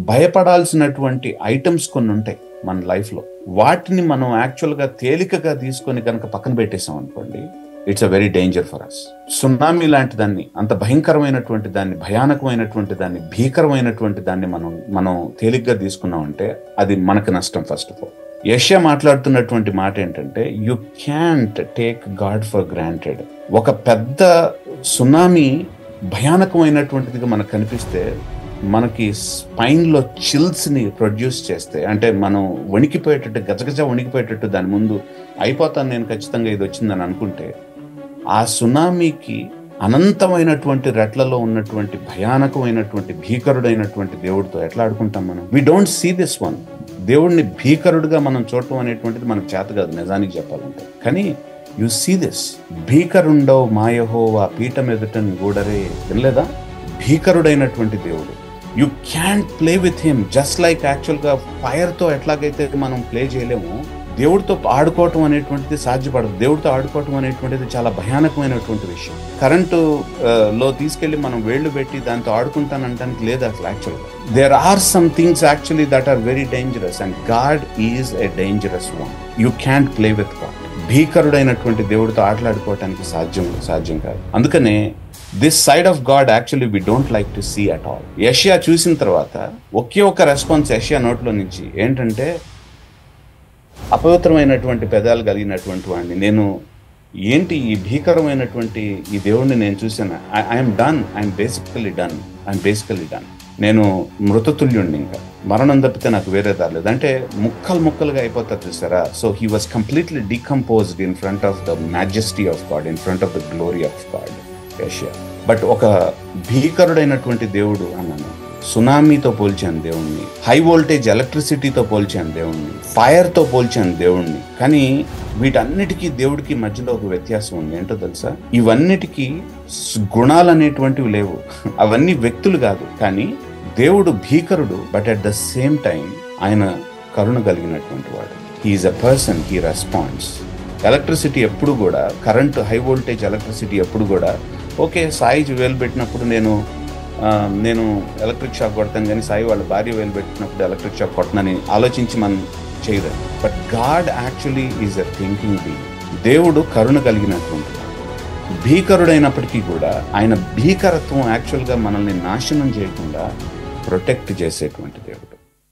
భయపడాల్సినటువంటి items కొన్ని ఉంటాయి మన లైఫ్లో. వాటిని మనం యాక్చువల్గా తేలికగా తీసుకొని కనుక పక్కన పెట్టేసాం అనుకోండి, it's a very danger for us. Tsunami లాంటి దాన్ని, అంత భయంకరమైనటువంటి దాన్ని, భయానకమైనటువంటి దాన్ని, భీకరమైనటువంటి దాన్ని మనం తేలిగ్గా తీసుకున్నామంటే అది మనకు నష్టం. ఫస్ట్ ఆఫ్ ఆల్ యెషయా మాట్లాడుతున్నటువంటి మాట ఏంటంటే, you can't take God for granted. ఒక పెద్ద సునామీ భయానకమైనటువంటిదిగా మనకు కనిపిస్తే, మనకి స్పైన్లో చిల్స్ని ప్రొడ్యూస్ చేస్తే, అంటే మనం వణికిపోయేటట్టు, గజగజ వణికిపోయేటట్టు దాని ముందు అయిపోతాను నేను ఖచ్చితంగా ఇది వచ్చిందని అనుకుంటే, ఆ సునామీకి అనంతమైనటువంటి రెట్లలో ఉన్నటువంటి భయానకమైనటువంటి భీకరుడైనటువంటి దేవుడితో ఎట్లా ఆడుకుంటాం మనం? We don't see this one. దేవుడిని భీకరుడుగా మనం చూడటం అనేటువంటిది మనకు చేత కాదు నిజానికి చెప్పాలంటే. కానీ యు సీ దిస్, భీకరుండవు మా యెహోవా పీఠం ఎదుటను గూడరే. వినలేదా? భీకరుడైనటువంటి దేవుడు. You can't play with him. Just like యాక్చువల్గా ఫైర్తో ఎట్లాగైతే మనం ప్లే చేయలేము, దేవుడితో ఆడుకోవటం అనేటువంటిది సాధ్యపడదు. దేవుడితో ఆడుకోవటం అనేటువంటిది చాలా భయానకమైనటువంటి విషయం. కరెంటు లో తీసుకెళ్లి మనం వేళ్లు పెట్టి దాంతో ఆడుకుంటానంటానికి లేదు అసలు. యాక్చువల్గా there are some things actually that are very dangerous, and God is a dangerous one. You can't play with God. భీకరుడైనటువంటి దేవుడితో ఆటలాడుకోవటానికి సాధ్యం కాదు. అందుకనే this side of God actually we don't like to see at all. యెషయా చూసిన తర్వాత ఒకే ఒక రెస్పాన్స్ యెషయా నోట్లో నుంచి ఏంటంటే, అపవిత్రమైనటువంటి పెదాలు కలిగినటువంటి వాడిని నేను, ఏంటి ఈ భీకరమైనటువంటి ఈ దేవుడిని నేను చూసాను. I'm basically done. నేను మృతతుల్యుణ్ణి, ఇంకా మరణం తప్పితే నాకు వేరే దారలేదు. అంటే ముక్కలుగా అయిపోతారు చూసారా. So he was completely decomposed in front of the majesty of God, in front of the glory of God యెషయా. బట్ ఒక భీకరుడైనటువంటి దేవుడు అన్నాను. సునామీతో పోల్చాను దేవుణ్ణి, హై వోల్టేజ్ ఎలక్ట్రిసిటీతో పోల్చాను దేవుణ్ణి, ఫైర్తో పోల్చాను దేవుణ్ణి. కానీ వీటన్నిటికీ దేవుడికి మధ్యలో ఒక వ్యత్యాసం ఉంది. ఏంటో తెలుసా? ఇవన్నిటికీ గుణాలు అనేటువంటివి లేవు, అవన్నీ వ్యక్తులు కాదు. కానీ దేవుడు భీకరుడు, but at the same time ఆయన కరుణ కలిగినటువంటి వాడు. He is a person, he responds. Electricity ఎప్పుడు కూడా, కరెంటు, హై వోల్టేజ్ ఎలక్ట్రిసిటీ ఎప్పుడు కూడా, ఓకే సాయి వేలు పెట్టినప్పుడు నేను ఎలక్ట్రిక్ షాక్ కొడతాను, కానీ సాయి వాళ్ళ భార్య వేలు పెట్టినప్పుడు ఎలక్ట్రిక్ షాక్ కొట్టనని ఆలోచించి మనం చేయలేదు. But God actually is a thinking being. దేవుడు కరుణ కలిగినటువంటి భీకరుడైనప్పటికీ కూడా ఆయన భీకరత్వం యాక్చువల్గా మనల్ని నాశనం చేయకుండా ప్రొటెక్ట్ చేసేటువంటి దేవుడు.